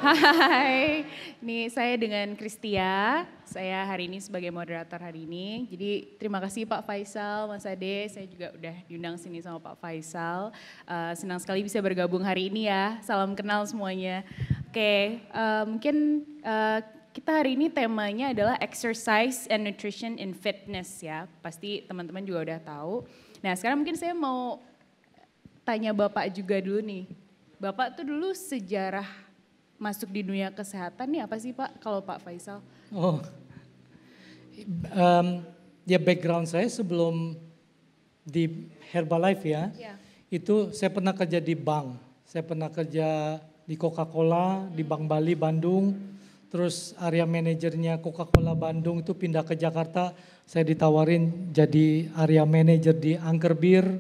Hai, ini saya dengan Kristia. Saya hari ini sebagai moderator hari ini. Jadi terima kasih Pak Faisal, Mas Ade. Saya juga udah diundang sini sama Pak Faisal. Senang sekali bisa bergabung hari ini ya. Salam kenal semuanya. Oke, mungkin kita hari ini temanya adalah exercise and nutrition in fitness ya. Pasti teman-teman juga udah tahu. Nah sekarang mungkin saya mau tanya Bapak juga dulu nih. Bapak tuh dulu sejarah masuk di dunia kesehatan nih apa sih Pak kalau Pak Faisal? Oh, ya background saya sebelum di Herbalife ya, itu saya pernah kerja di bank. Saya pernah kerja di Coca-Cola, di Bank Bali, Bandung. Terus area manajernya Coca-Cola Bandung itu pindah ke Jakarta. Saya ditawarin jadi area manajer di Angker Bir.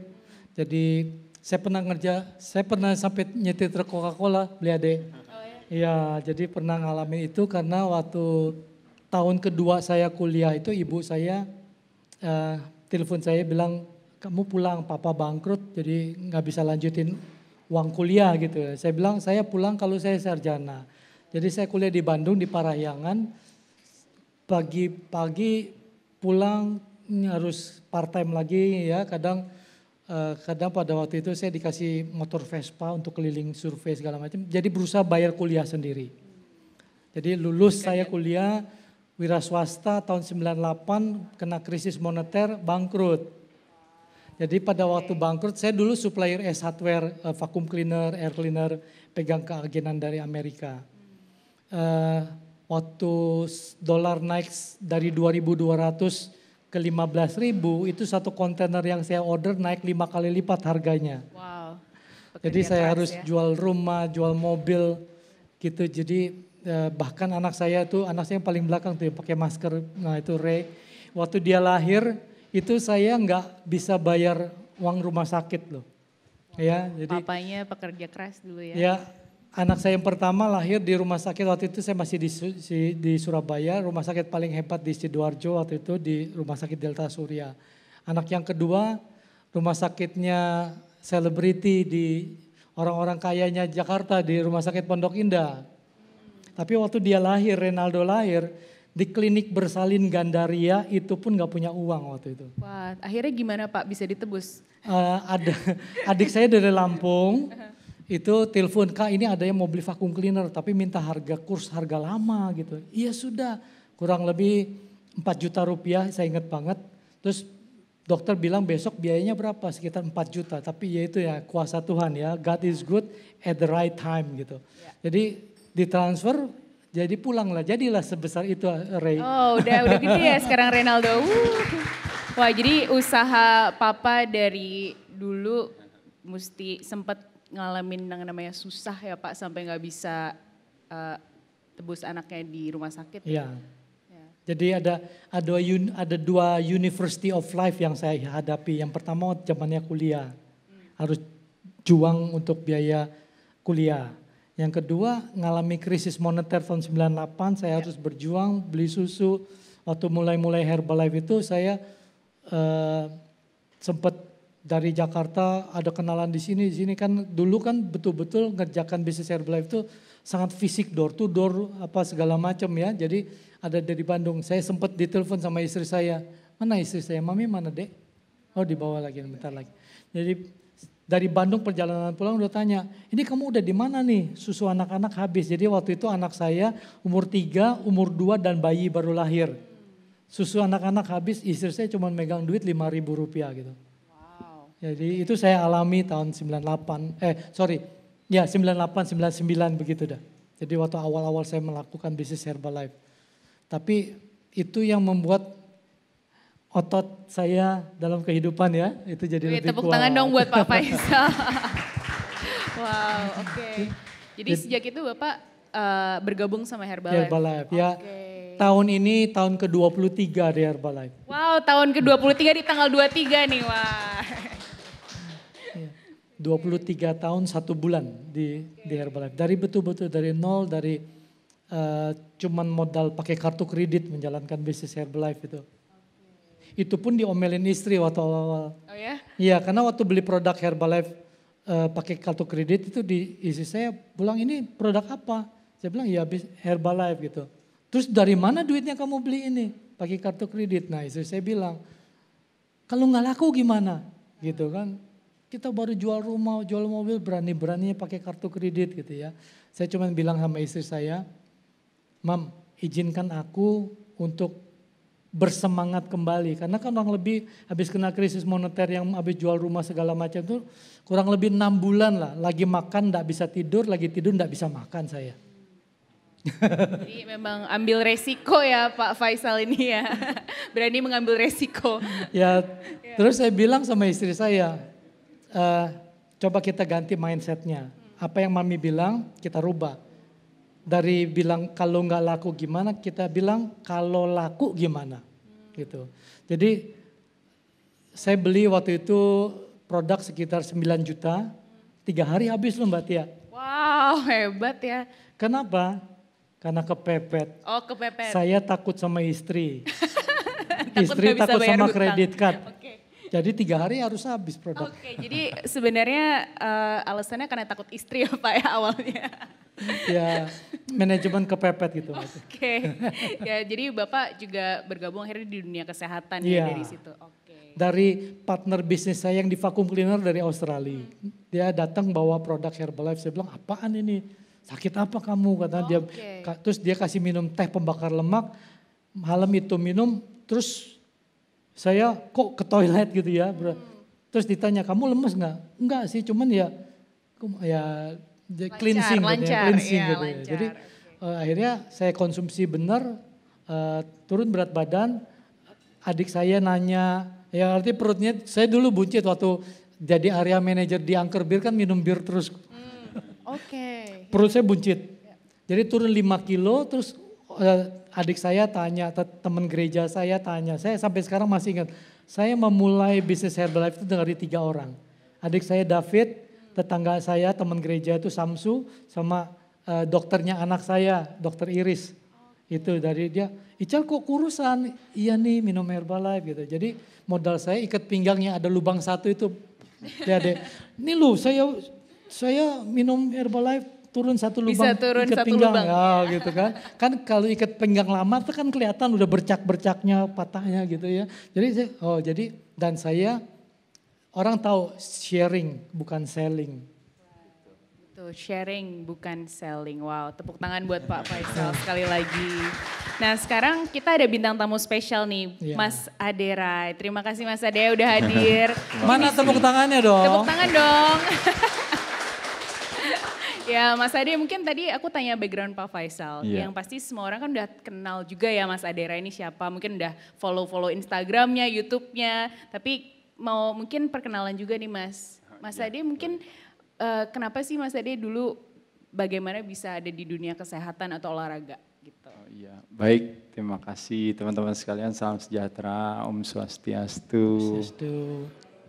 Jadi saya pernah sampai nyetir truk Coca-Cola, beli adek. Iya, jadi pernah ngalamin itu karena waktu tahun kedua saya kuliah itu ibu saya telepon saya bilang kamu pulang, papa bangkrut jadi nggak bisa lanjutin uang kuliah gitu. Saya bilang saya pulang kalau saya sarjana. Jadi saya kuliah di Bandung di Parahyangan, pagi-pagi pulang harus part time lagi ya kadang pada waktu itu saya dikasih motor Vespa untuk keliling survei segala macam. Jadi berusaha bayar kuliah sendiri. Jadi lulus saya kuliah wira swasta tahun 98 kena krisis moneter bangkrut. Jadi pada waktu bangkrut saya dulu supplier hardware, vacuum cleaner, air cleaner pegang keagenan dari Amerika. Waktu dolar naik dari 2.200 ke 15.000 itu satu kontainer yang saya order naik 5 kali lipat harganya. Wow. Jadi saya harus jual rumah, jual mobil gitu. Jadi bahkan anak saya yang paling belakang tuh yang pakai masker, nah itu Ray. Waktu dia lahir itu saya nggak bisa bayar uang rumah sakit loh. Ya, jadi papanya pekerja keras dulu ya. Ya, anak saya yang pertama lahir di rumah sakit waktu itu saya masih di Surabaya, rumah sakit paling hebat di Sidoarjo waktu itu di Rumah Sakit Delta Surya. Anak yang kedua rumah sakitnya selebriti di orang-orang kayanya Jakarta di Rumah Sakit Pondok Indah. Tapi waktu dia lahir, Renaldo lahir di klinik bersalin Gandaria itu pun gak punya uang waktu itu. Wah, akhirnya gimana Pak bisa ditebus? Adik saya dari Lampung. Itu telepon, Kak ini ada yang mau beli vacuum cleaner tapi minta harga lama gitu. Iya sudah, kurang lebih 4 juta rupiah saya ingat banget. Terus dokter bilang besok biayanya berapa? Sekitar 4 juta. Tapi ya itu ya kuasa Tuhan ya, God is good at the right time gitu. Jadi ditransfer, jadi pulanglah, jadilah sebesar itu Ray. Oh udah gede ya sekarang Renaldo. Wah jadi usaha papa dari dulu mesti sempet ngalamin yang namanya susah ya Pak sampai nggak bisa tebus anaknya di rumah sakit. Iya. Ya. Jadi ada dua university of life yang saya hadapi. Yang pertama zamannya kuliah, harus juang untuk biaya kuliah. Yang kedua ngalami krisis moneter tahun 98, saya harus berjuang beli susu. Waktu mulai Herbalife itu saya sempat dari Jakarta ada kenalan di sini kan dulu kan betul-betul ngerjakan bisnis Herbalife itu sangat fisik door to door apa segala macam ya. Jadi ada dari Bandung, saya sempat ditelepon sama istri saya. Mana istri saya? Mami mana dek? Oh dibawa lagi, bentar lagi. Jadi dari Bandung perjalanan pulang udah tanya, ini kamu udah di mana nih? Susu anak-anak habis. Jadi waktu itu anak saya umur 3, umur 2 dan bayi baru lahir. Susu anak-anak habis, istri saya cuma megang duit 5.000 rupiah gitu. Jadi itu saya alami tahun 98, 98, 99 begitu dah. Jadi waktu awal-awal saya melakukan bisnis Herbalife. Tapi itu yang membuat otot saya dalam kehidupan ya, itu jadi lebih tepuk kuat. Tangan dong buat Pak Faisal. Wow, oke. Jadi sejak itu Bapak bergabung sama Herbalife? Herbalife, ya. Tahun ini tahun ke-23 di Herbalife. Wow, tahun ke-23 di tanggal 23 nih, wah. 23 tahun 1 bulan di Herbalife. Dari betul-betul dari nol, dari cuman modal pakai kartu kredit menjalankan bisnis Herbalife itu. Itu pun diomelin istri waktu awal-awal. Oh ya? Iya, karena waktu beli produk Herbalife pakai kartu kredit itu di istri saya bilang ini produk apa? Saya bilang ya habis Herbalife gitu. Terus dari mana duitnya kamu beli ini? Pakai kartu kredit. Nah istri saya bilang, kalau nggak laku gimana? Gitu kan. Kita baru jual rumah, jual mobil, berani-beraninya pakai kartu kredit gitu ya. Saya cuma bilang sama istri saya, Mam, izinkan aku untuk bersemangat kembali. Karena kan kurang lebih habis kena krisis moneter yang habis jual rumah segala macam itu kurang lebih 6 bulan lah. Lagi makan gak bisa tidur, lagi tidur gak bisa makan saya. Jadi memang ambil resiko ya Pak Faisal ini ya. Berani mengambil resiko. Ya terus saya bilang sama istri saya, coba kita ganti mindsetnya. Apa yang mami bilang kita rubah. Dari bilang kalau nggak laku gimana, kita bilang kalau laku gimana. Gitu. Jadi saya beli waktu itu produk sekitar 9 juta, 3 hari habis loh Mbak Tia. Wow hebat ya. Kenapa? Karena kepepet. Oh kepepet. Saya takut sama istri. Takut Istri nggak bisa takut bayar sama hutang. kredit card. Oke. Jadi 3 hari harus habis produk. Oke, jadi sebenarnya alasannya karena takut istri ya Pak ya awalnya. Ya manajemen kepepet gitu. Oke, ya jadi Bapak juga bergabung akhirnya di dunia kesehatan Iya. ya dari situ. Oke. Dari partner bisnis saya yang di vacuum cleaner dari Australia. Dia datang bawa produk Herbalife, saya bilang apaan ini? Sakit apa kamu? Kata dia. Oke. Terus dia kasih minum teh pembakar lemak, malam itu minum, terus saya kok ke toilet gitu ya. Terus ditanya kamu lemes nggak? Enggak sih, cuman ya cleansing, lancar, cleansing iya, gitu ya. lancar, Jadi oke. akhirnya saya konsumsi benar, turun berat badan. Adik saya nanya, ya artinya perutnya, saya dulu buncit waktu jadi area manager di Angker Bir kan minum bir terus. Oke. Perut saya buncit. Jadi turun 5 kilo terus adik saya tanya, teman gereja saya tanya. Saya sampai sekarang masih ingat, saya memulai bisnis Herbalife itu dari 3 orang. Adik saya David, tetangga saya teman gereja itu Samsu, sama dokternya anak saya, dokter Iris. Itu dari dia, Ical kok kurusan? Iya nih minum Herbalife gitu. Jadi modal saya ikat pinggangnya ada lubang 1 itu. Ya deh, ini lu saya minum Herbalife turun 1 lubang, Bisa turun ikat 1 pinggang, lubang. ya gitu kan. Kan kalau ikat pinggang lama itu kan kelihatan udah bercak-bercaknya, patahnya gitu ya. Jadi dan saya orang tahu sharing bukan selling. Tuh, sharing bukan selling. Wow, tepuk tangan buat Pak Faisal sekali lagi. Nah sekarang kita ada bintang tamu spesial nih, Iya. Mas Aderai. Terima kasih Mas Ade udah hadir. Mana tepuk tangannya dong? Tepuk tangan dong. Ya Mas Ade mungkin tadi aku tanya background Pak Faisal. Iya. Yang pasti semua orang kan udah kenal juga ya Mas Aderai ini siapa. Mungkin udah follow Instagramnya, YouTube-nya. Tapi mau mungkin perkenalan juga nih Mas. Mas Ade mungkin kenapa sih Mas Ade dulu bagaimana bisa ada di dunia kesehatan atau olahraga gitu. Oh, iya, baik. Terima kasih teman-teman sekalian. Salam sejahtera, Om Swastiastu.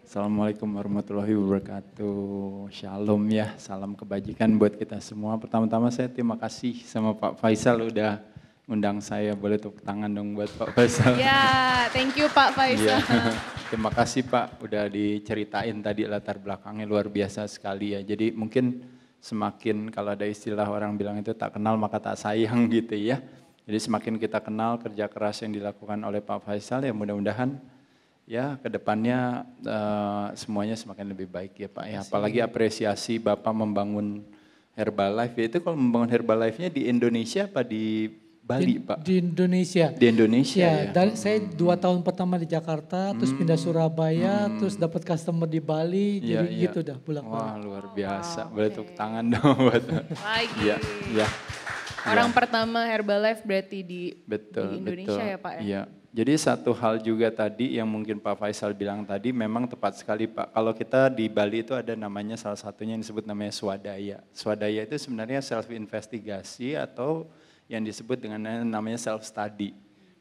Assalamualaikum warahmatullahi wabarakatuh. Shalom ya, salam kebajikan buat kita semua. Pertama-tama saya terima kasih sama Pak Faisal udah undang saya. Boleh tepuk tangan dong buat Pak Faisal. Ya, thank you Pak Faisal. Iya. Terima kasih Pak, udah diceritain tadi latar belakangnya luar biasa sekali ya. Jadi mungkin semakin kalau ada istilah orang bilang itu tak kenal maka tak sayang gitu ya. Jadi semakin kita kenal kerja keras yang dilakukan oleh Pak Faisal ya mudah-mudahan ya kedepannya semuanya semakin lebih baik ya Pak ya. Apalagi apresiasi Bapak membangun Herbalife ya, itu kalau membangun Herbalife-nya di Indonesia apa di Bali Pak? Di Indonesia. Di Indonesia ya. Saya 2 tahun pertama di Jakarta, terus pindah Surabaya, terus dapat customer di Bali, Iya, jadi iya. gitu dah bolak-balik. Wah luar biasa, Wow, boleh oke. tepuk tangan dong buat. Lagi. Iya, iya. Orang pertama Herbalife berarti di Betul, Indonesia betul. ya Pak ya? Iya. Jadi satu hal juga tadi yang mungkin Pak Faisal bilang tadi memang tepat sekali Pak. Kalau kita di Bali itu ada namanya salah satunya yang disebut namanya swadaya. Swadaya itu sebenarnya self investigasi atau yang disebut dengan namanya self study.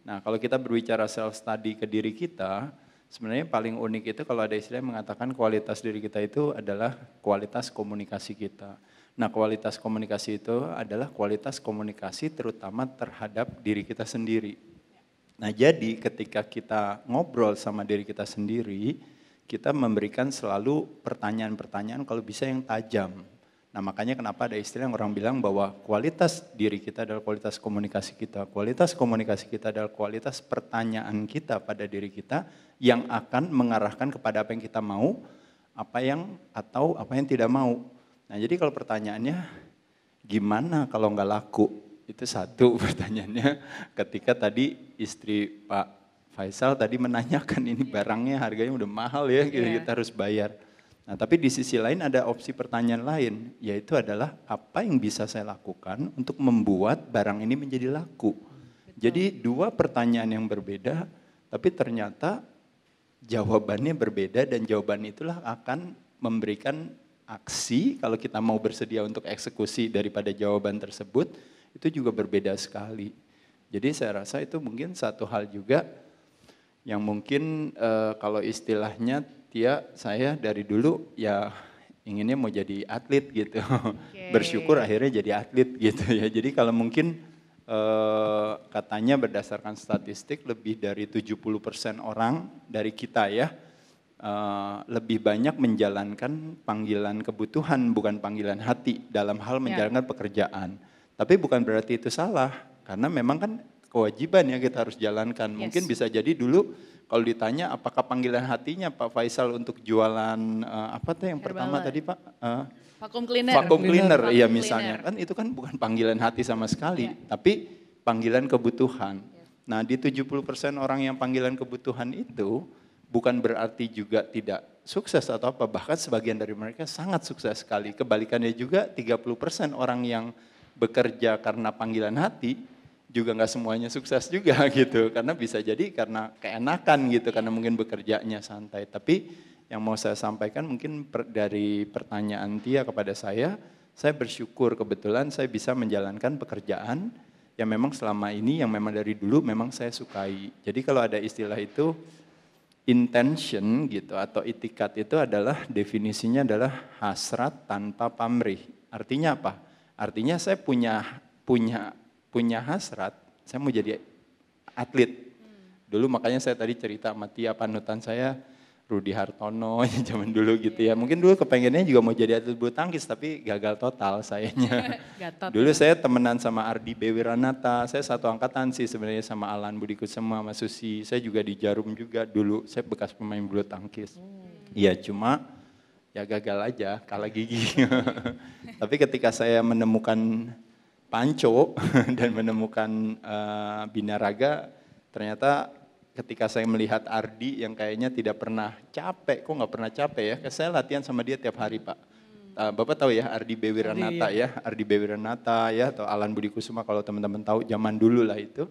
Nah, kalau kita berbicara self study ke diri kita, sebenarnya paling unik itu kalau ada istilah yang mengatakan kualitas diri kita itu adalah kualitas komunikasi kita. Nah, kualitas komunikasi itu adalah kualitas komunikasi terutama terhadap diri kita sendiri. Nah, jadi ketika kita ngobrol sama diri kita sendiri, kita memberikan selalu pertanyaan-pertanyaan kalau bisa yang tajam. Nah makanya kenapa ada istilah yang orang bilang bahwa kualitas diri kita adalah kualitas komunikasi kita. Kualitas komunikasi kita adalah kualitas pertanyaan kita pada diri kita yang akan mengarahkan kepada apa yang kita mau, atau apa yang tidak mau. Nah jadi kalau pertanyaannya gimana kalau nggak laku? Itu satu pertanyaannya ketika tadi istri Pak Faisal tadi menanyakan ini barangnya harganya udah mahal ya, kita harus bayar. Nah tapi di sisi lain ada opsi pertanyaan lain, yaitu adalah apa yang bisa saya lakukan untuk membuat barang ini menjadi laku. Jadi dua pertanyaan yang berbeda, tapi ternyata jawabannya berbeda dan jawaban itulah akan memberikan aksi kalau kita mau bersedia untuk eksekusi daripada jawaban tersebut, itu juga berbeda sekali. Jadi saya rasa itu mungkin satu hal juga yang mungkin kalau istilahnya saya dari dulu ya inginnya mau jadi atlet gitu. Bersyukur akhirnya jadi atlet gitu ya. Jadi kalau mungkin katanya berdasarkan statistik lebih dari 70% orang dari kita ya lebih banyak menjalankan panggilan kebutuhan bukan panggilan hati dalam hal menjalankan pekerjaan. Tapi bukan berarti itu salah karena memang kan kewajiban ya kita harus jalankan. Mungkin bisa jadi dulu kalau ditanya apakah panggilan hatinya Pak Faisal untuk jualan apa tuh yang pertama tadi Pak? Vacuum cleaner. Vacuum cleaner, ya misalnya. Kan itu kan bukan panggilan hati sama sekali, tapi panggilan kebutuhan. Nah di 70% orang yang panggilan kebutuhan itu bukan berarti juga tidak sukses atau apa, bahkan sebagian dari mereka sangat sukses sekali. Kebalikannya juga 30% orang yang bekerja karena panggilan hati, juga nggak semuanya sukses juga gitu, karena bisa jadi karena keenakan gitu, karena mungkin bekerjanya santai. Tapi yang mau saya sampaikan mungkin dari pertanyaan Tia kepada saya bersyukur kebetulan saya bisa menjalankan pekerjaan yang memang selama ini, yang memang dari dulu memang saya sukai. Jadi kalau ada istilah itu intention gitu atau itikat itu adalah definisinya adalah hasrat tanpa pamrih. Artinya apa? Artinya saya punya hasrat, saya mau jadi atlet. Dulu makanya saya tadi cerita sama Tia, panutan saya Rudi Hartono zaman dulu gitu ya. Mungkin dulu kepengennya juga mau jadi atlet bulu tangkis tapi gagal total sayanya. Dulu saya temenan sama Ardi Bewiranata, saya satu angkatan sih sebenarnya sama Alan Budi Kusuma, sama Susi. Saya juga di Jarum juga dulu, saya bekas pemain bulu tangkis. Iya cuma ya gagal aja, kalah gigi. Tapi ketika saya menemukan Panco dan menemukan Binaraga, ternyata ketika saya melihat Ardi yang kayaknya tidak pernah capek, kok nggak pernah capek ya, saya latihan sama dia tiap hari Pak. Bapak tahu ya Ardi Bewiranata ya, Ardi Bewiranata ya, atau Alan Budi Kusuma kalau teman-teman tahu zaman dulu lah itu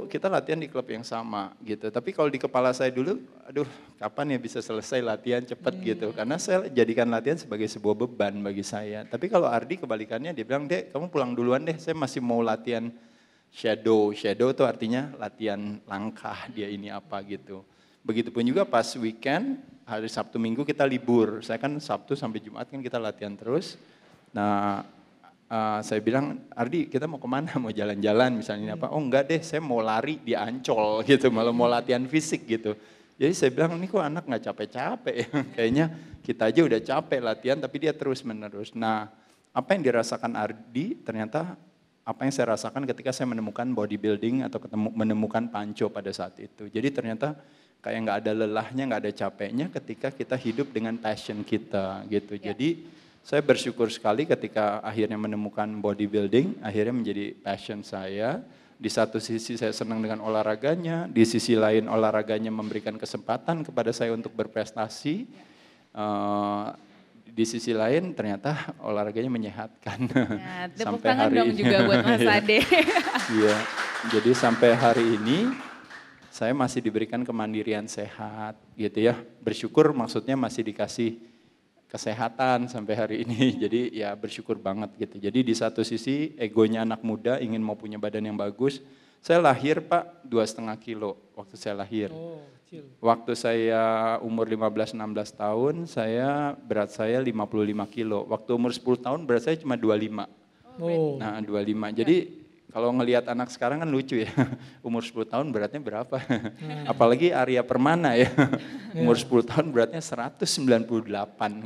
kita latihan di klub yang sama gitu. Tapi kalau di kepala saya dulu, aduh kapan ya bisa selesai latihan cepat gitu. Karena saya jadikan latihan sebagai sebuah beban bagi saya. Tapi kalau Ardi kebalikannya dia bilang, Dek kamu pulang duluan deh, saya masih mau latihan shadow. Shadow itu artinya latihan langkah dia ini apa gitu. Begitupun juga pas weekend, hari Sabtu Minggu kita libur. Saya kan Sabtu sampai Jumat kan kita latihan terus. Nah saya bilang, Ardi kita mau kemana? Mau jalan-jalan misalnya apa? Oh enggak deh, saya mau lari di Ancol gitu, malah mau latihan fisik gitu. Jadi saya bilang, ini kok anak gak capek-capek ya? Kayaknya kita aja udah capek latihan, tapi dia terus menerus. Nah apa yang dirasakan Ardi, ternyata apa yang saya rasakan ketika saya menemukan bodybuilding atau menemukan Panco pada saat itu. Jadi ternyata kayak gak ada lelahnya, gak ada capeknya ketika kita hidup dengan passion kita gitu. Jadi saya bersyukur sekali ketika akhirnya menemukan bodybuilding, akhirnya menjadi passion saya. Di satu sisi saya senang dengan olahraganya, di sisi lain olahraganya memberikan kesempatan kepada saya untuk berprestasi. Di sisi lain ternyata olahraganya menyehatkan. Nah, tepuk tangan dong juga buat Mas Ade. Iya, jadi sampai hari ini saya masih diberikan kemandirian sehat gitu ya. Bersyukur maksudnya masih dikasih kesehatan sampai hari ini, jadi ya bersyukur banget gitu. Jadi di satu sisi egonya anak muda ingin mau punya badan yang bagus. Saya lahir Pak 2,5 kilo waktu saya lahir. Waktu saya umur 15-16 tahun, berat saya 55 kilo. Waktu umur 10 tahun berat saya cuma 25. Nah 25, jadi kalau ngelihat anak sekarang kan lucu ya, umur 10 tahun beratnya berapa? Apalagi Arya Permana ya, umur 10 tahun beratnya 198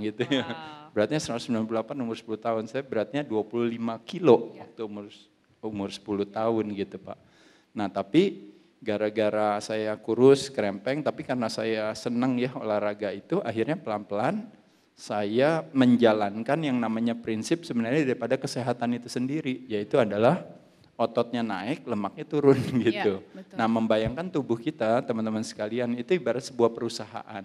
gitu ya. beratnya 198 umur 10 tahun. Saya beratnya 25 kilo waktu umur 10 tahun gitu Pak. Nah tapi gara-gara saya kurus, krempeng, tapi karena saya senang ya olahraga itu, akhirnya pelan-pelan saya menjalankan yang namanya prinsip sebenarnya daripada kesehatan itu sendiri, yaitu adalah ototnya naik, lemaknya turun gitu. Nah membayangkan tubuh kita teman-teman sekalian itu ibarat sebuah perusahaan.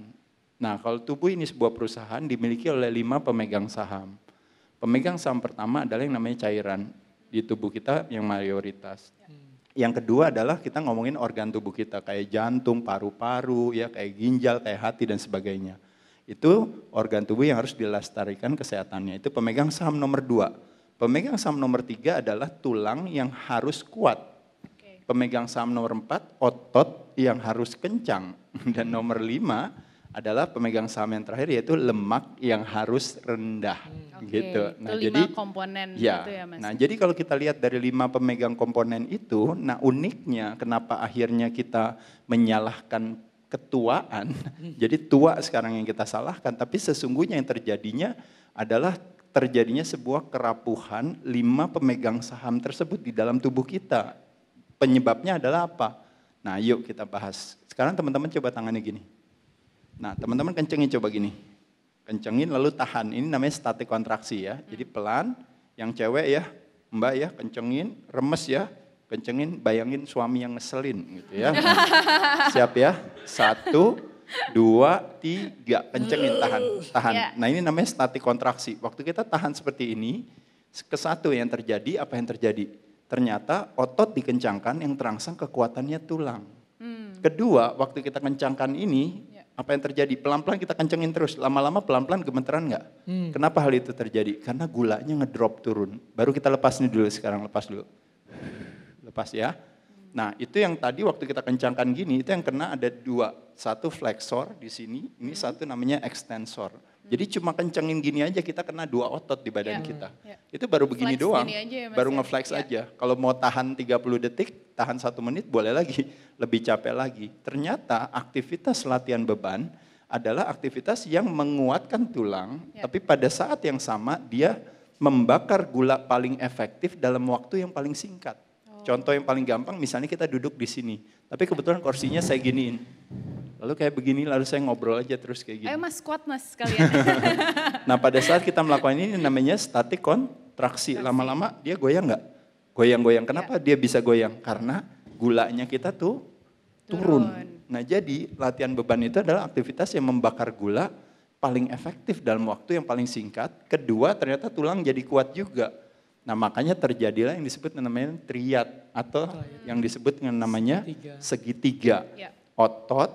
Nah kalau tubuh ini sebuah perusahaan dimiliki oleh 5 pemegang saham. Pemegang saham pertama adalah yang namanya cairan di tubuh kita yang mayoritas. Yang kedua adalah kita ngomongin organ tubuh kita kayak jantung, paru-paru, ya kayak ginjal, kayak hati dan sebagainya. Itu organ tubuh yang harus dilestarikan kesehatannya. Itu pemegang saham nomor 2. Pemegang saham nomor 3 adalah tulang yang harus kuat. Pemegang saham nomor 4, otot yang harus kencang. Dan nomor 5 adalah pemegang saham yang terakhir yaitu lemak yang harus rendah. Gitu. Nah, itu 5 komponen ya, itu ya Mas. Nah jadi kalau kita lihat dari 5 pemegang komponen itu, nah uniknya kenapa akhirnya kita menyalahkan ketuaan, jadi tua sekarang yang kita salahkan, tapi sesungguhnya yang terjadinya adalah terjadinya sebuah kerapuhan 5 pemegang saham tersebut di dalam tubuh kita. Penyebabnya adalah apa? Nah yuk kita bahas. Sekarang teman-teman coba tangannya gini. Nah teman-teman kencengin coba gini. Kencengin lalu tahan, ini namanya statik kontraksi ya. Jadi pelan, yang cewek ya, mbak ya, kencengin, remes ya. Kencengin, bayangin suami yang ngeselin gitu ya. Siap ya, 1, 2, 3, kencengin, tahan. Nah ini namanya statik kontraksi. Waktu kita tahan seperti ini, kesatu yang terjadi, apa yang terjadi? Ternyata otot dikencangkan yang terangsang kekuatannya tulang. Kedua, waktu kita kencangkan ini, apa yang terjadi? Pelan-pelan kita kencengin terus, lama-lama pelan-pelan gemeteran nggak? Kenapa hal itu terjadi? Karena gulanya ngedrop turun. Baru kita lepas nih dulu sekarang, lepas dulu. Lepas ya. Nah itu yang tadi waktu kita kencangkan gini, itu yang kena ada 2. Satu flexor di sini, ini satu namanya extensor. Jadi cuma kencengin gini aja kita kena 2 otot di badan kita. Itu baru begini flex doang, aja ya, baru ngeflex aja. Kalau mau tahan 30 detik, tahan 1 menit boleh lagi, lebih capek lagi. Ternyata aktivitas latihan beban adalah aktivitas yang menguatkan tulang, tapi pada saat yang sama dia membakar gula paling efektif dalam waktu yang paling singkat. Contoh yang paling gampang, misalnya kita duduk di sini, tapi kebetulan kursinya saya giniin. Lalu kayak begini, lalu saya ngobrol aja terus kayak gini. Ayo Mas, squat Mas sekalian. Nah pada saat kita melakukan ini namanya statik kontraksi. Lama-lama dia goyang nggak? Goyang-goyang. Kenapa dia bisa goyang? Karena gulanya kita tuh turun. Nah jadi latihan beban itu adalah aktivitas yang membakar gula paling efektif dalam waktu yang paling singkat. Kedua ternyata tulang jadi kuat juga. Nah makanya terjadilah yang disebut namanya triad atau yang disebut dengan namanya segitiga. Otot,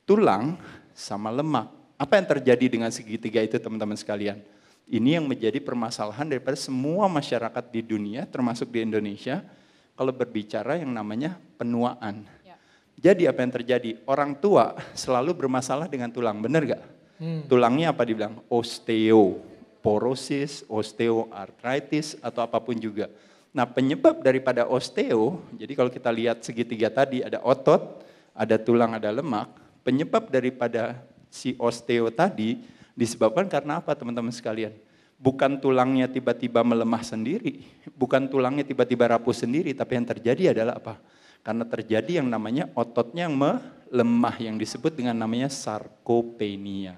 tulang, sama lemak. Apa yang terjadi dengan segitiga itu teman-teman sekalian? Ini yang menjadi permasalahan daripada semua masyarakat di dunia termasuk di Indonesia kalau berbicara yang namanya penuaan. Jadi apa yang terjadi? Orang tua selalu bermasalah dengan tulang, benar gak? Tulangnya apa dibilang? Osteoporosis, osteoartritis atau apapun juga. Nah penyebab daripada osteo, jadi kalau kita lihat segitiga tadi ada otot, ada tulang, ada lemak. Penyebab daripada si osteo tadi disebabkan karena apa teman-teman sekalian? Bukan tulangnya tiba-tiba melemah sendiri, bukan tulangnya tiba-tiba rapuh sendiri, tapi yang terjadi adalah apa? Karena terjadi yang namanya ototnya yang melemah yang disebut dengan namanya sarkopenia.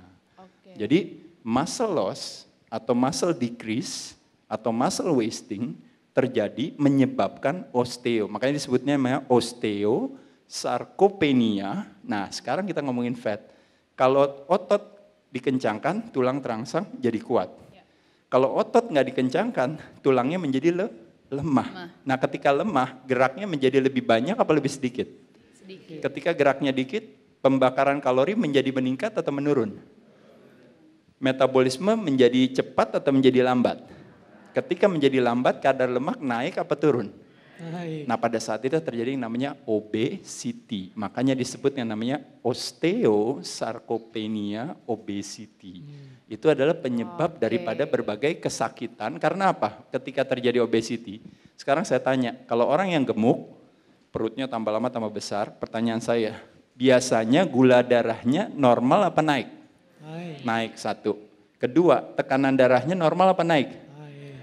Jadi muscle loss atau muscle decrease atau muscle wasting terjadi menyebabkan osteo. Makanya disebutnya namanya osteosarkopenia. Nah sekarang kita ngomongin fat. Kalau otot dikencangkan, tulang terangsang jadi kuat. Kalau otot nggak dikencangkan, tulangnya menjadi lemah. Nah ketika lemah, geraknya menjadi lebih banyak apa lebih sedikit? Sedikit. Ketika geraknya dikit, pembakaran kalori menjadi meningkat atau menurun? Metabolisme menjadi cepat atau menjadi lambat? Ketika menjadi lambat, kadar lemak naik apa turun? Naik. Nah pada saat itu terjadi yang namanya obesity. Makanya disebut yang namanya osteosarkopenia obesity. Itu adalah penyebab daripada berbagai kesakitan. Karena apa? Ketika terjadi obesity. Sekarang saya tanya, kalau orang yang gemuk, perutnya tambah lama tambah besar, pertanyaan saya, biasanya gula darahnya normal apa naik? Naik 1. Kedua, tekanan darahnya normal apa naik? Naik.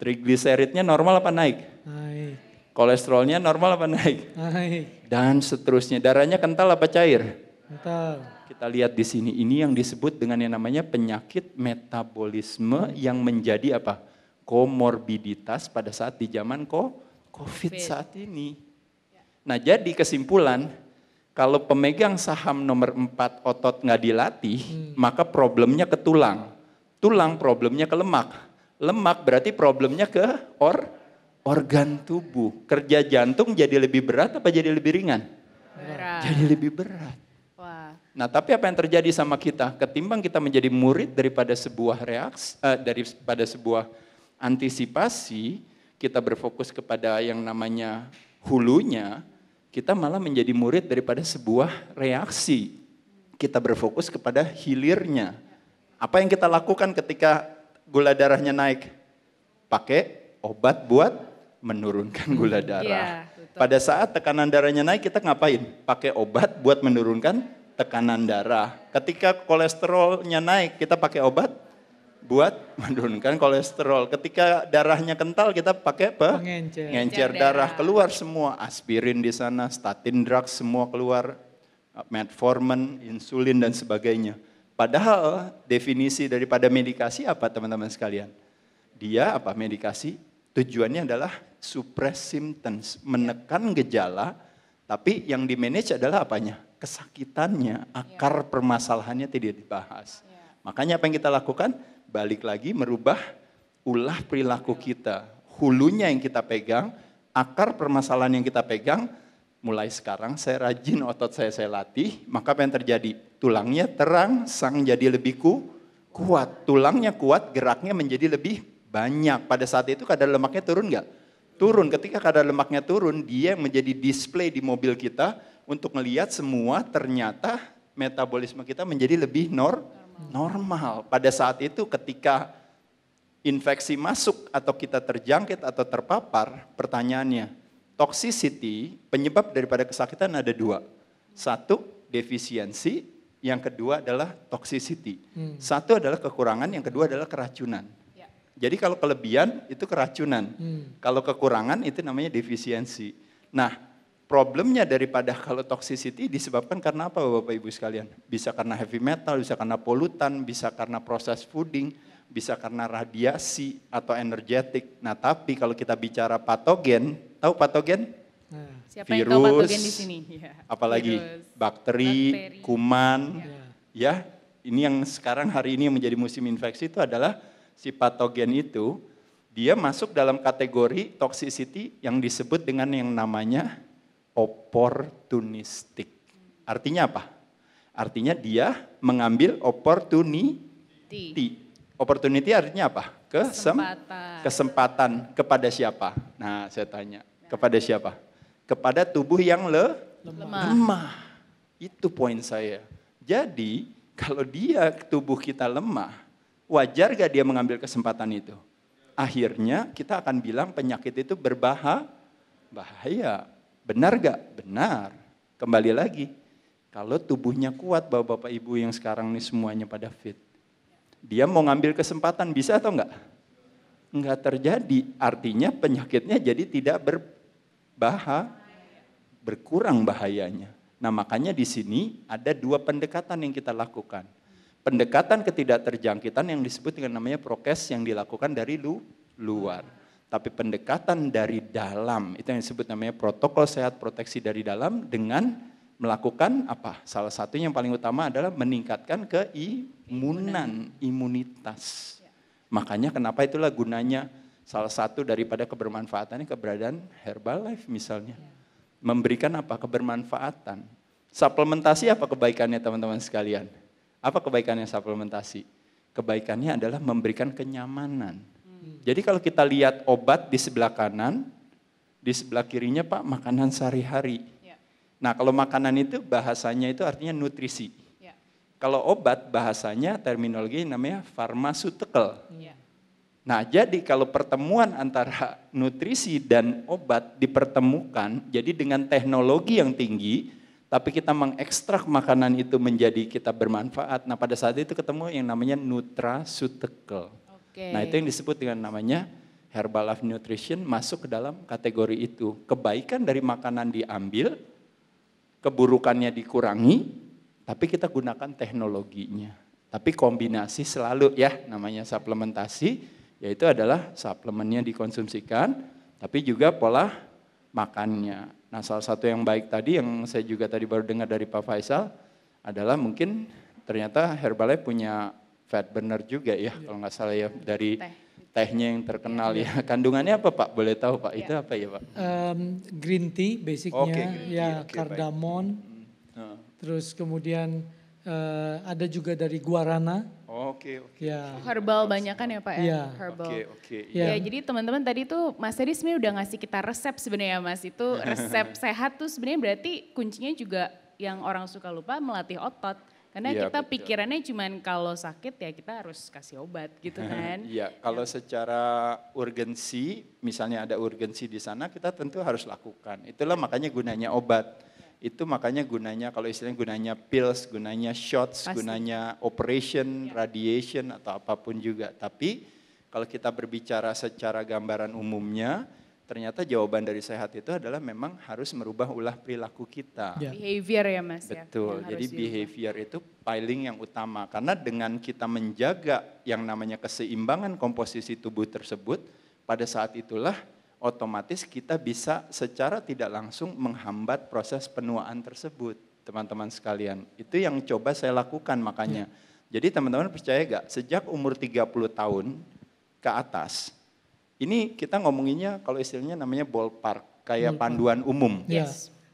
Trigliseridnya normal apa naik? Naik. Kolesterolnya normal apa naik? Naik. Dan seterusnya. Darahnya kental apa cair? Kental. Kita lihat di sini, ini yang disebut dengan yang namanya penyakit metabolisme yang menjadi apa? Komorbiditas pada saat di zaman COVID saat ini. Nah, jadi kesimpulan, kalau pemegang saham nomor 4 otot nggak dilatih, maka problemnya ke tulang. Tulang problemnya ke lemak. Lemak berarti problemnya ke organ tubuh. Kerja jantung jadi lebih berat apa jadi lebih ringan? Berat. Jadi lebih berat. Wah. Nah, tapi apa yang terjadi sama kita? Ketimbang kita menjadi murid daripada sebuah daripada sebuah antisipasi, kita berfokus kepada yang namanya hulunya, kita malah menjadi murid daripada sebuah reaksi. Kita berfokus kepada hilirnya. Apa yang kita lakukan ketika gula darahnya naik? Pakai obat buat menurunkan gula darah. Iya, betul. Pada saat tekanan darahnya naik, kita ngapain? Pakai obat buat menurunkan tekanan darah. Ketika kolesterolnya naik, kita pakai obat buat menurunkan kolesterol. Ketika darahnya kental, kita pakai apa? Ngencer darah. Keluar semua, aspirin di sana, statin drugs semua keluar, metformin, insulin dan sebagainya. Padahal definisi daripada medikasi apa teman-teman sekalian? Dia apa medikasi? Tujuannya adalah suppress symptoms, menekan gejala, tapi yang di-manage adalah apanya? Kesakitannya, akar permasalahannya tidak dibahas. Makanya apa yang kita lakukan? Balik lagi merubah ulah perilaku kita. Hulunya yang kita pegang, akar permasalahan yang kita pegang, mulai sekarang saya rajin otot saya latih, maka apa yang terjadi? Tulangnya terangsang jadi lebih kuat. Tulangnya kuat, geraknya menjadi lebih banyak. Pada saat itu kadar lemaknya turun nggak? Turun. Ketika kadar lemaknya turun, dia menjadi display di mobil kita untuk melihat semua ternyata metabolisme kita menjadi lebih normal. Pada saat itu ketika infeksi masuk atau kita terjangkit atau terpapar, pertanyaannya, toxicity, penyebab daripada kesakitan ada dua. Satu, defisiensi, yang kedua adalah toxicity. Satu adalah kekurangan, yang kedua adalah keracunan. Jadi kalau kelebihan itu keracunan, kalau kekurangan itu namanya defisiensi. Nah, problemnya daripada kalau toxicity disebabkan karena apa Bapak Ibu sekalian? Bisa karena heavy metal, bisa karena polutan, bisa karena proses fooding, bisa karena radiasi atau energetik. Nah tapi kalau kita bicara patogen, tahu patogen? Siapa yang tahu patogen di sini? Apalagi Virus, bakteri, kuman, ya. Ini yang sekarang hari ini yang menjadi musim infeksi itu adalah si patogen itu, dia masuk dalam kategori toxicity yang disebut dengan yang namanya opportunistic. Artinya apa? Artinya dia mengambil opportunity. Opportunity artinya apa? Kesempatan. Kepada siapa? Nah saya tanya, kepada siapa? Kepada tubuh yang lemah. Itu poin saya. Jadi kalau dia tubuh kita lemah, wajar gak dia mengambil kesempatan itu? Akhirnya kita akan bilang penyakit itu bahaya. Benar gak? Benar. Kembali lagi, kalau tubuhnya kuat bapak-bapak ibu yang sekarang ini semuanya pada fit, dia mau ngambil kesempatan bisa atau enggak? Enggak terjadi, artinya penyakitnya jadi tidak berkurang bahayanya. Nah makanya di sini ada dua pendekatan yang kita lakukan. Pendekatan ketidakterjangkitan yang disebut dengan namanya prokes yang dilakukan dari luar. Tapi pendekatan dari dalam, itu yang disebut namanya protokol sehat proteksi dari dalam dengan melakukan apa? Salah satunya yang paling utama adalah meningkatkan imunitas. Makanya kenapa itulah gunanya salah satu daripada kebermanfaatannya keberadaan Herbalife misalnya. Memberikan apa? Kebermanfaatan. Suplementasi apa kebaikannya teman-teman sekalian? Apa kebaikannya suplementasi? Kebaikannya adalah memberikan kenyamanan. Jadi kalau kita lihat obat di sebelah kanan, di sebelah kirinya Pak makanan sehari-hari. Nah kalau makanan itu bahasanya itu artinya nutrisi. Kalau obat bahasanya terminologi namanya pharmaceutical. Nah jadi kalau pertemuan antara nutrisi dan obat dipertemukan, jadi dengan teknologi yang tinggi, tapi kita mengekstrak makanan itu menjadi kita bermanfaat. Nah pada saat itu ketemu yang namanya nutraceutical. Nah itu yang disebut dengan namanya Herbalife Nutrition masuk ke dalam kategori itu. Kebaikan dari makanan diambil, keburukannya dikurangi, tapi kita gunakan teknologinya. Tapi kombinasi selalu ya namanya suplementasi, yaitu adalah suplemennya dikonsumsikan, tapi juga pola makannya. Nah salah satu yang baik tadi yang saya juga tadi baru dengar dari Pak Faisal adalah mungkin ternyata Herbalife punya fat burner juga ya, kalau nggak salah ya, dari tehnya yang terkenal ya. Kandungannya apa Pak? Boleh tahu Pak? Itu apa ya Pak? Green tea basicnya, cardamom. Terus kemudian ada juga dari guarana. Ya. Herbal banyak kan ya Pak ya? Iya. Herbal. Ya, jadi teman-teman tadi tuh Mas Teddy sebenarnya udah ngasih kita resep sebenarnya Mas. Itu resep sehat tuh sebenarnya berarti kuncinya juga yang orang suka lupa melatih otot. Karena kita pikirannya cuman kalau sakit ya kita harus kasih obat gitu kan. Iya, kalau secara urgensi, misalnya ada urgensi di sana kita tentu harus lakukan. Itulah makanya gunanya obat. Itu makanya gunanya kalau istilahnya gunanya pills, gunanya shots, gunanya operation, radiation atau apapun juga. Tapi kalau kita berbicara secara gambaran umumnya, ternyata jawaban dari sehat itu adalah memang harus merubah ulah perilaku kita. Behavior ya Mas. Betul, jadi behavior itu paling yang utama. Karena dengan kita menjaga yang namanya keseimbangan komposisi tubuh tersebut, pada saat itulah otomatis kita bisa secara tidak langsung menghambat proses penuaan tersebut, teman-teman sekalian. Itu yang coba saya lakukan makanya. Jadi teman-teman percaya gak, sejak umur 30 tahun ke atas, ini kita ngomonginnya kalau istilahnya namanya ballpark, kayak panduan umum.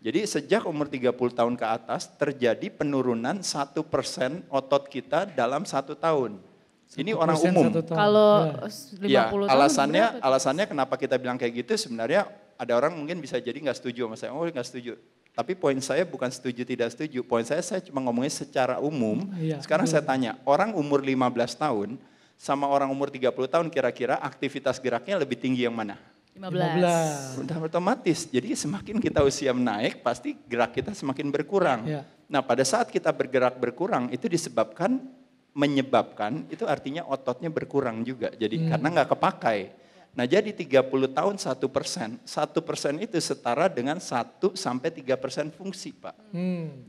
Jadi sejak umur 30 tahun ke atas terjadi penurunan 1% otot kita dalam 1 tahun. Ini orang umum. Kalau 50 tahun alasannya kenapa kita bilang kayak gitu sebenarnya ada orang mungkin bisa jadi nggak setuju sama saya. Oh nggak setuju. Tapi poin saya bukan setuju tidak setuju. Poin saya cuma ngomongnya secara umum. Sekarang saya tanya, orang umur 15 tahun sama orang umur 30 tahun kira-kira aktivitas geraknya lebih tinggi yang mana? 15. Udah otomatis. Jadi semakin kita usia menaik pasti gerak kita semakin berkurang. Nah pada saat kita bergerak berkurang itu menyebabkan itu artinya ototnya berkurang juga. Jadi karena nggak kepakai. Nah jadi 30 tahun 1%. 1% itu setara dengan 1-3% fungsi Pak.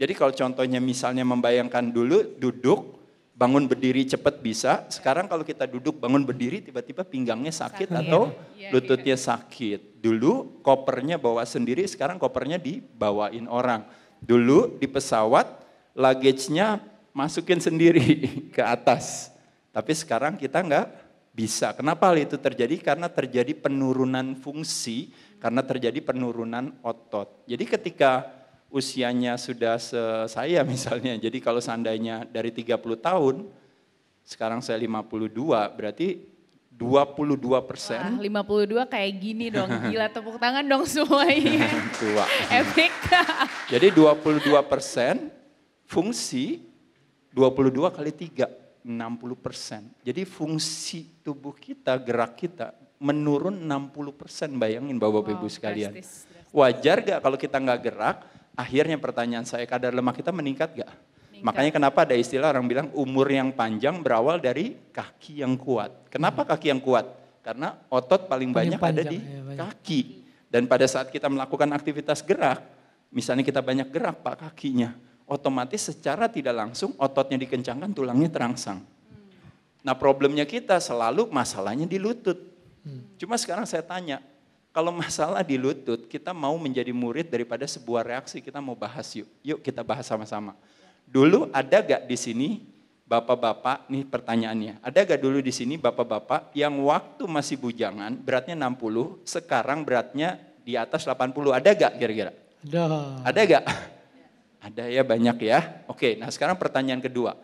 Jadi kalau contohnya misalnya membayangkan dulu duduk, bangun berdiri cepat bisa. Sekarang kalau kita duduk bangun berdiri tiba-tiba pinggangnya sakit atau lututnya sakit. Dulu kopernya bawa sendiri, sekarang kopernya dibawain orang. Dulu di pesawat luggage-nya masukin sendiri ke atas. Tapi sekarang kita nggak bisa. Kenapa hal itu terjadi? Karena terjadi penurunan fungsi, karena terjadi penurunan otot. Jadi ketika usianya sudah saya misalnya, jadi kalau seandainya dari 30 tahun, sekarang saya 52, berarti 22%. 52 kayak gini dong, gila tepuk tangan dong semuanya. Tua. Epic. Jadi 22% fungsi, 22 kali 3, 60%. Jadi fungsi tubuh kita, gerak kita menurun 60%, bayangin Bapak-Ibu sekalian. Wajar gak kalau kita nggak gerak? Akhirnya pertanyaan saya, kadar lemak kita meningkat gak? Makanya kenapa ada istilah orang bilang umur yang panjang berawal dari kaki yang kuat. Kenapa kaki yang kuat? Karena otot paling banyak ada di kaki. Dan pada saat kita melakukan aktivitas gerak, misalnya kita banyak gerak Pak kakinya, otomatis secara tidak langsung ototnya dikencangkan, tulangnya terangsang. Nah problemnya kita selalu masalahnya di lutut. Cuma sekarang saya tanya, kalau masalah di lutut, kita mau menjadi murid daripada sebuah reaksi, kita mau bahas yuk. Yuk kita bahas sama-sama. Dulu ada gak di sini bapak-bapak, nih pertanyaannya, ada gak dulu di sini bapak-bapak yang waktu masih bujangan, beratnya 60, sekarang beratnya di atas 80, ada gak kira-kira? Ada gak? Ada ya, banyak ya. Oke, nah sekarang pertanyaan kedua.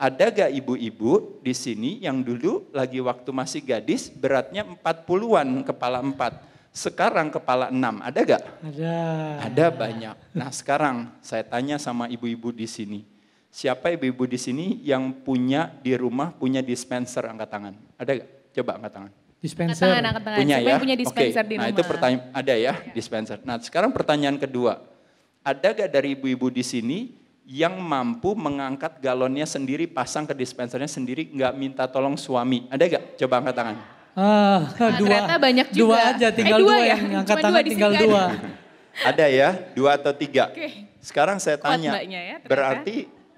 Ada gak ibu-ibu di sini yang dulu lagi waktu masih gadis beratnya 40-an, kepala 4. Sekarang kepala 6, ada gak? Ada banyak. Nah sekarang saya tanya sama ibu-ibu di sini. Siapa ibu-ibu di sini yang punya di rumah punya dispenser, angkat tangan? Ada gak? Coba angkat tangan. Dispenser. Angkat tangan. Punya Siapa ya? yang punya dispenser di rumah? Nah itu pertanyaan, ada ya dispenser. Nah sekarang pertanyaan kedua. Ada gak dari ibu-ibu di sini yang mampu mengangkat galonnya sendiri, pasang ke dispensernya sendiri, nggak minta tolong suami? Ada gak? Coba angkat tangan. Ternyata banyak juga. Dua aja, tinggal dua ya? yang angkat Cuma tangan di tinggal sini dua. Ada ya, 2 atau 3. Oke. Sekarang saya Kuat tanya, mbaknya ya, ternyata.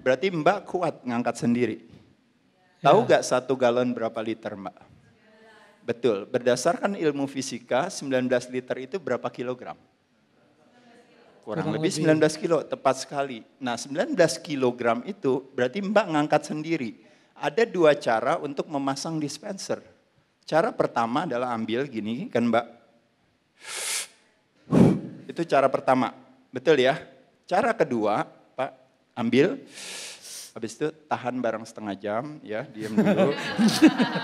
berarti Mbak kuat ngangkat sendiri. Tahu gak 1 galon berapa liter Mbak? Betul, berdasarkan ilmu fisika 19 liter itu berapa kilogram? Kurang lebih 19 kilo, tepat sekali. Nah 19 kilogram itu berarti Mbak ngangkat sendiri. Ada 2 cara untuk memasang dispenser. Cara pertama adalah ambil gini kan Mbak. Itu cara pertama, betul ya? Cara kedua, Pak, ambil. Habis itu tahan barang setengah jam, ya, diam dulu.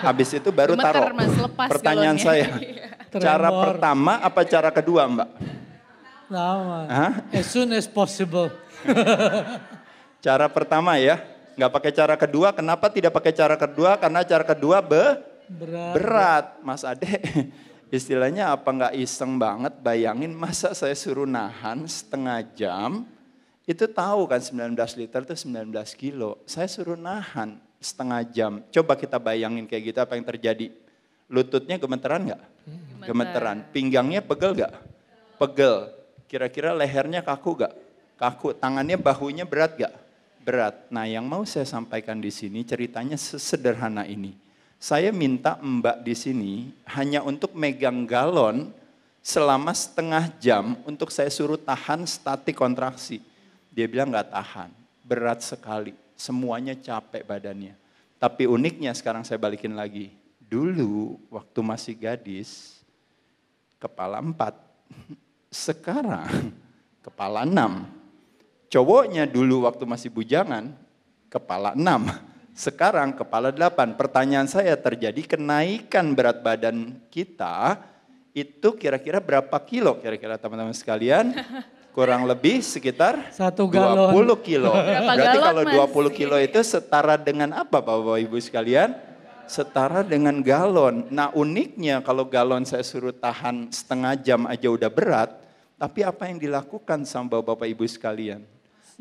Habis itu baru taruh. Mas, lepas Pertanyaan galonnya. saya, cara pertama apa cara kedua Mbak? Sama. As soon as possible. Cara pertama ya, nggak pakai cara kedua. Kenapa tidak pakai cara kedua? Karena cara kedua berat. Mas Ade, istilahnya apa nggak iseng banget, bayangin masa saya suruh nahan setengah jam, itu tahu kan 19 liter itu 19 kilo. Saya suruh nahan setengah jam. Coba kita bayangin kayak gitu apa yang terjadi. Lututnya gemeteran nggak? Gemeteran. Pinggangnya pegel nggak? Pegel. Kira-kira lehernya kaku gak? Kaku. Tangannya, bahunya berat gak? Berat. Nah yang mau saya sampaikan di sini ceritanya sesederhana ini. Saya minta Mbak di sini hanya untuk megang galon selama setengah jam untuk saya suruh tahan statik kontraksi. Dia bilang gak tahan, berat sekali. Semuanya capek badannya. Tapi uniknya sekarang saya balikin lagi. Dulu waktu masih gadis, kepala 4. Sekarang kepala 6. Cowoknya dulu waktu masih bujangan kepala 6. Sekarang kepala 8. Pertanyaan saya, terjadi kenaikan berat badan kita itu kira-kira berapa kilo kira-kira teman-teman sekalian? Kurang lebih sekitar 1 galon. 20 kilo. Berarti galon, kalau Mas? 20 kilo itu setara dengan apa Bapak Ibu sekalian? Setara dengan galon. Nah uniknya kalau galon saya suruh tahan setengah jam aja udah berat, tapi apa yang dilakukan sama Bapak Ibu sekalian?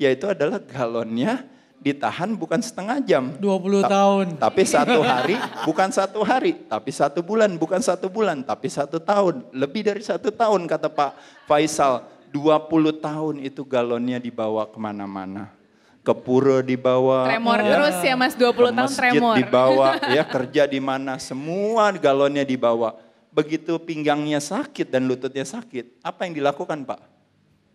Yaitu adalah galonnya ditahan bukan setengah jam. 20 tahun. Tapi 1 hari, bukan 1 hari, tapi 1 bulan, bukan 1 bulan, tapi 1 tahun. Lebih dari 1 tahun kata Pak Faisal, 20 tahun itu galonnya dibawa kemana-mana. Ke pura dibawa. Tremor terus ya Mas, 20 tahun tremor. Dibawa, ya kerja di mana, semua galonnya dibawa. Begitu pinggangnya sakit dan lututnya sakit, apa yang dilakukan Pak?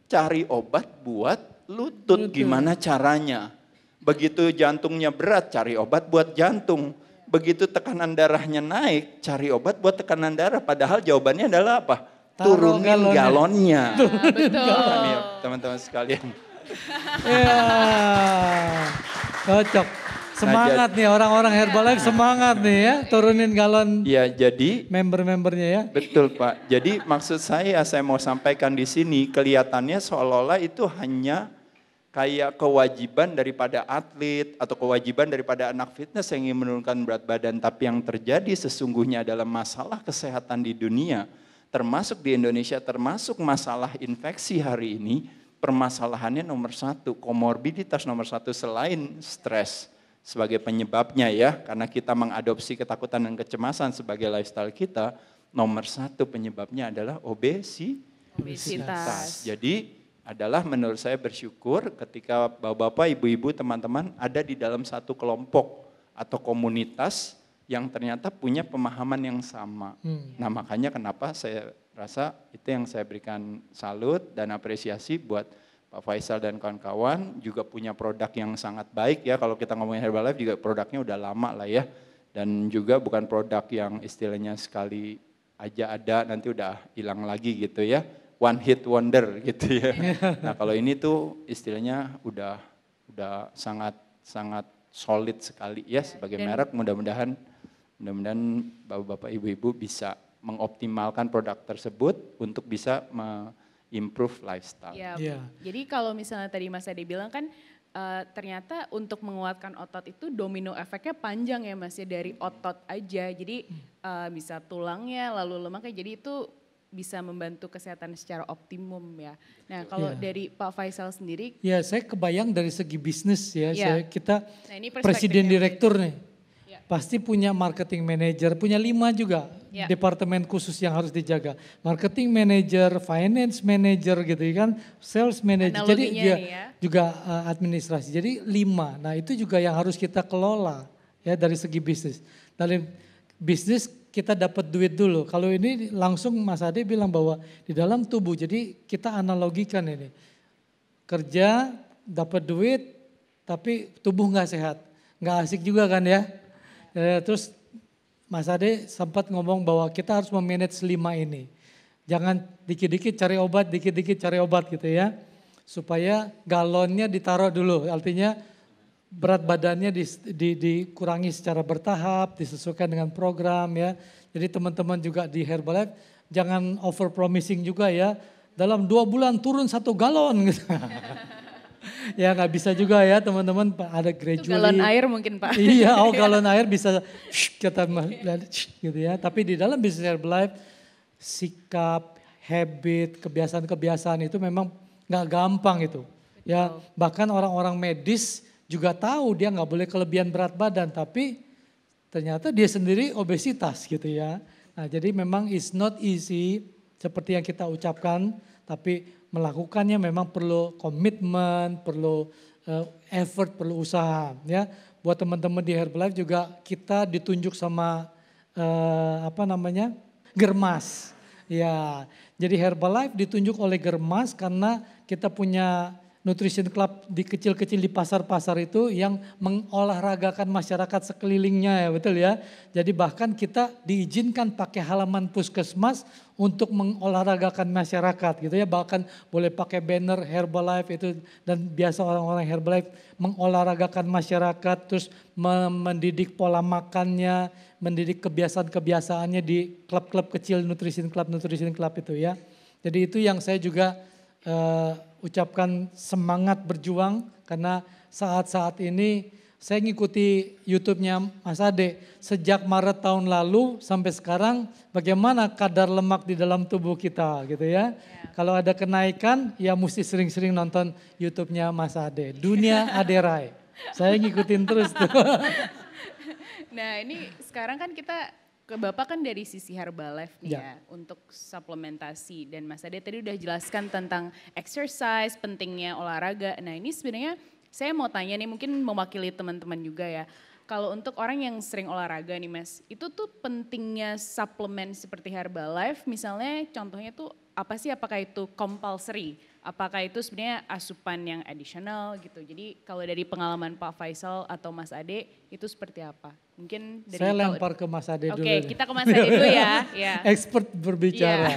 Cari obat buat lutut, gimana caranya? Begitu jantungnya berat, cari obat buat jantung. Begitu tekanan darahnya naik, cari obat buat tekanan darah. Padahal jawabannya adalah apa? Turunin galonnya. Betul. Ya, teman-teman sekalian. Ya, cocok. Semangat nih orang-orang Herbalife, semangat nih ya, turunin galon. Ya jadi member-membernya ya. betul Pak. Jadi maksud saya mau sampaikan di sini kelihatannya seolah-olah itu hanya kayak kewajiban daripada atlet atau kewajiban daripada anak fitness yang ingin menurunkan berat badan. Tapi yang terjadi sesungguhnya adalah masalah kesehatan di dunia, termasuk di Indonesia, termasuk masalah infeksi hari ini. Permasalahannya nomor 1, komorbiditas nomor 1 selain stres sebagai penyebabnya ya, karena kita mengadopsi ketakutan dan kecemasan sebagai lifestyle kita, nomor 1 penyebabnya adalah obesitas. Jadi adalah menurut saya bersyukur ketika bapak-bapak, ibu-ibu, teman-teman ada di dalam satu kelompok atau komunitas yang ternyata punya pemahaman yang sama. Nah makanya kenapa saya rasa itu yang saya berikan salut dan apresiasi buat Pak Faisal dan kawan-kawan, juga punya produk yang sangat baik ya, kalau kita ngomongin Herbalife juga produknya udah lama lah ya, dan juga bukan produk yang istilahnya sekali aja ada nanti udah hilang lagi gitu ya, one hit wonder gitu ya. Nah kalau ini tuh istilahnya udah sangat solid sekali ya sebagai merek, mudah-mudahan bapak-bapak ibu-ibu bisa mengoptimalkan produk tersebut untuk bisa improve lifestyle. Ya, jadi kalau misalnya tadi Mas Ade bilang kan ternyata untuk menguatkan otot itu domino efeknya panjang ya Mas ya, dari otot aja. Jadi bisa tulangnya lalu lemaknya, jadi itu bisa membantu kesehatan secara optimum ya. Nah kalau dari Pak Faisal sendiri. Ya saya kebayang dari segi bisnis ya, kita nah, ini presiden direktur nih. Pasti punya marketing manager, punya 5 juga departemen khusus yang harus dijaga. Marketing manager, finance manager gitu kan, sales manager. Jadi dia juga administrasi. Jadi 5. Nah itu juga yang harus kita kelola ya dari segi bisnis. Dari bisnis kita dapat duit dulu. Kalau ini langsung Mas Ade bilang bahwa di dalam tubuh. Jadi kita analogikan ini. Kerja dapat duit tapi tubuh nggak sehat. Nggak asik juga kan ya. Terus Mas Ade sempat ngomong bahwa kita harus memanage 5 ini. Jangan dikit-dikit cari obat, dikit-dikit cari obat gitu ya. Supaya galonnya ditaruh dulu, artinya berat badannya dikurangi secara bertahap, disesuaikan dengan program ya. Jadi teman-teman juga di Herbalife jangan over promising juga ya. Dalam 2 bulan turun 1 galon gitu. Ya nggak bisa juga ya teman-teman, ada gradually. Itu galon air mungkin Pak. Iya, galon air bisa kata gitu ya. Tapi di dalam bisnis Herbalife, sikap, habit, kebiasaan-kebiasaan itu memang nggak gampang itu. Ya bahkan orang-orang medis juga tahu dia nggak boleh kelebihan berat badan, tapi ternyata dia sendiri obesitas gitu ya. Nah jadi memang it's not easy seperti yang kita ucapkan, tapi melakukannya memang perlu komitmen, perlu effort, perlu usaha ya. Buat teman-teman di Herbalife juga kita ditunjuk sama Germas. Ya, jadi Herbalife ditunjuk oleh Germas karena kita punya Nutrition Club di kecil-kecil di pasar-pasar itu yang mengolahragakan masyarakat sekelilingnya ya, betul ya. Jadi bahkan kita diizinkan pakai halaman puskesmas untuk mengolahragakan masyarakat gitu ya. Bahkan boleh pakai banner Herbalife itu, dan biasa orang-orang Herbalife mengolahragakan masyarakat, terus mendidik pola makannya, mendidik kebiasaan-kebiasaannya di klub-klub kecil Nutrition Club itu ya. Jadi itu yang saya juga ucapkan semangat berjuang, karena saat-saat ini saya ngikuti YouTube-nya Mas Ade sejak Maret tahun lalu sampai sekarang, bagaimana kadar lemak di dalam tubuh kita gitu ya. Kalau ada kenaikan ya mesti sering-sering nonton YouTube-nya Mas Ade, Dunia Aderai. Saya ngikutin terus tuh. Nah ini sekarang kan kita Bapak kan dari sisi Herbalife nih ya untuk suplementasi, dan Mas Ade tadi udah jelaskan tentang exercise, pentingnya olahraga. Nah ini sebenarnya saya mau tanya nih, mungkin mewakili teman-teman juga ya. Kalau untuk orang yang sering olahraga nih Mas, itu tuh pentingnya suplemen seperti Herbalife misalnya, contohnya tuh apa sih, apakah itu compulsory? Apakah itu sebenarnya asupan yang additional gitu? Jadi kalau dari pengalaman Pak Faisal atau Mas Ade itu seperti apa? Mungkin dari saya lempar ke Mas Ade dulu. Oke, kita ke Mas Ade dulu ya. Expert berbicara.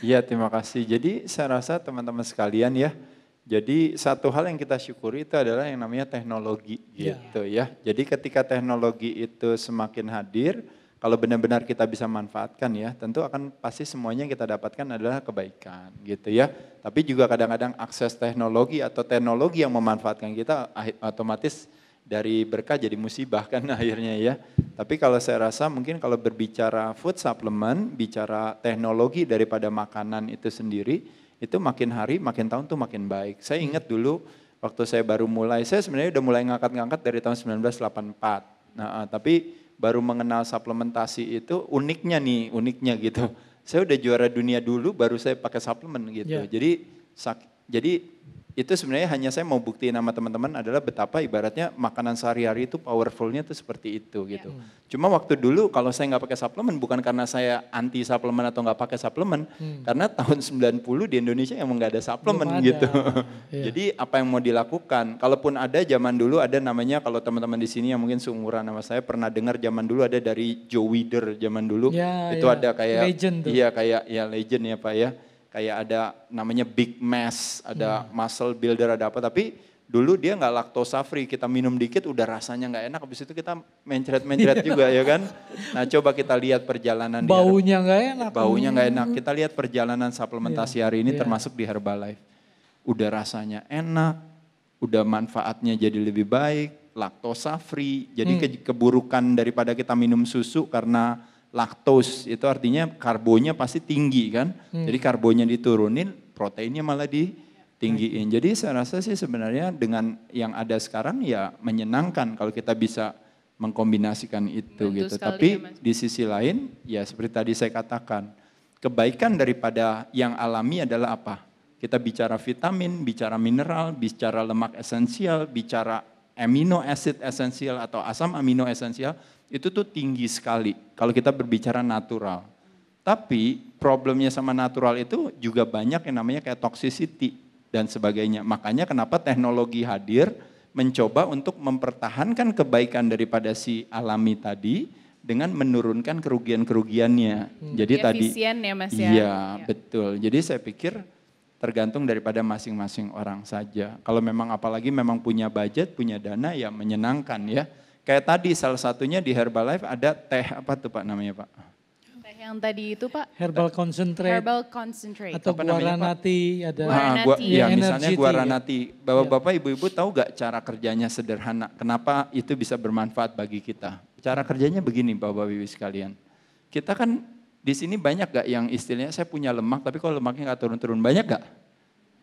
Iya, terima kasih. Jadi saya rasa teman-teman sekalian ya, jadi satu hal yang kita syukuri itu adalah yang namanya teknologi gitu ya. Jadi ketika teknologi itu semakin hadir, kalau benar-benar kita bisa manfaatkan ya, tentu akan pasti semuanya yang kita dapatkan adalah kebaikan gitu ya. Tapi juga kadang-kadang akses teknologi atau teknologi yang memanfaatkan kita otomatis dari berkah jadi musibah kan akhirnya ya. Tapi kalau saya rasa mungkin kalau berbicara food supplement, bicara teknologi daripada makanan itu sendiri, itu makin hari makin tahun tuh makin baik. Saya ingat dulu waktu saya baru mulai, saya sebenarnya udah mulai ngangkat-ngangkat dari tahun 1984. Nah, tapi baru mengenal suplementasi itu uniknya gitu. Saya udah juara dunia dulu baru saya pakai suplemen gitu. Jadi itu sebenarnya hanya saya mau buktiin sama teman-teman adalah betapa ibaratnya makanan sehari-hari itu powerfulnya tuh seperti itu gitu. Cuma waktu dulu kalau saya nggak pakai suplemen bukan karena saya anti suplemen atau nggak pakai suplemen, karena tahun 90 di Indonesia emang nggak ada suplemen gitu. Jadi apa yang mau dilakukan? Kalaupun ada zaman dulu ada namanya, kalau teman-teman di sini yang mungkin seumuran sama saya pernah dengar zaman dulu ada dari Joe Weider zaman dulu. Itu ada kayak legend kayak legend ya Pak ya. Kayak ada namanya Big Mass, ada muscle builder, ada apa. Tapi dulu dia nggak laktosa free, kita minum dikit udah rasanya nggak enak. Habis itu kita mencret-mencret juga ya kan. Nah coba kita lihat perjalanan. Baunya nggak enak. Baunya nggak enak. Kita lihat perjalanan suplementasi hari ini termasuk di Herbalife. Udah rasanya enak, udah manfaatnya jadi lebih baik, laktosa free. Jadi keburukan daripada kita minum susu karena Laktos itu artinya karbonya pasti tinggi kan. Jadi karbonya diturunin, proteinnya malah ditinggiin. Jadi saya rasa sih sebenarnya dengan yang ada sekarang ya menyenangkan kalau kita bisa mengkombinasikan itu Bantu gitu. sekali Tapi ya, Mas. di sisi lain ya seperti tadi saya katakan, kebaikan daripada yang alami adalah apa? Kita bicara vitamin, bicara mineral, bicara lemak esensial, bicara amino acid esensial atau asam amino esensial, itu tuh tinggi sekali kalau kita berbicara natural. Tapi problemnya sama natural itu juga banyak yang namanya kayak toxicity dan sebagainya. Makanya kenapa teknologi hadir mencoba untuk mempertahankan kebaikan daripada si alami tadi dengan menurunkan kerugian-kerugiannya. Jadi tadi efisien ya Mas ya. Iya, betul. Jadi saya pikir tergantung daripada masing-masing orang saja. Kalau memang apalagi memang punya budget, punya dana ya menyenangkan ya. Kayak tadi salah satunya di Herbalife ada teh apa tuh Pak namanya Pak? Teh yang tadi itu Pak, Herbal concentrate herbal concentrate. atau Apa namanya, Pak? guaranati ada. Guaranati. Ya, Energy misalnya tea, guaranati. Bapak-bapak, ibu-ibu tahu gak cara kerjanya sederhana? Kenapa itu bisa bermanfaat bagi kita? Cara kerjanya begini Bapak-Ibu sekalian. Kita kan di sini banyak gak yang istilahnya saya punya lemak tapi kalau lemaknya gak turun-turun, banyak gak?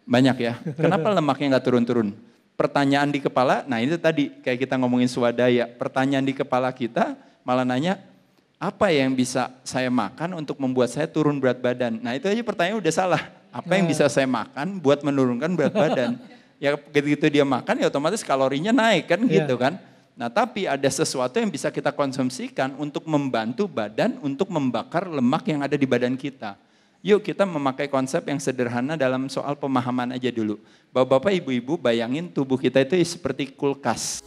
Banyak ya. Kenapa lemaknya gak turun-turun? Pertanyaan di kepala, nah itu tadi kayak kita ngomongin swadaya. Pertanyaan di kepala kita malah nanya, apa yang bisa saya makan untuk membuat saya turun berat badan? Nah itu aja pertanyaan udah salah. Apa yang bisa saya makan buat menurunkan berat badan? Ya begitu dia makan ya otomatis kalorinya naik kan gitu kan. Nah tapi ada sesuatu yang bisa kita konsumsikan untuk membantu badan untuk membakar lemak yang ada di badan kita. Yuk kita memakai konsep yang sederhana dalam soal pemahaman aja dulu. Bapak-bapak, ibu-ibu bayangin tubuh kita itu seperti kulkas.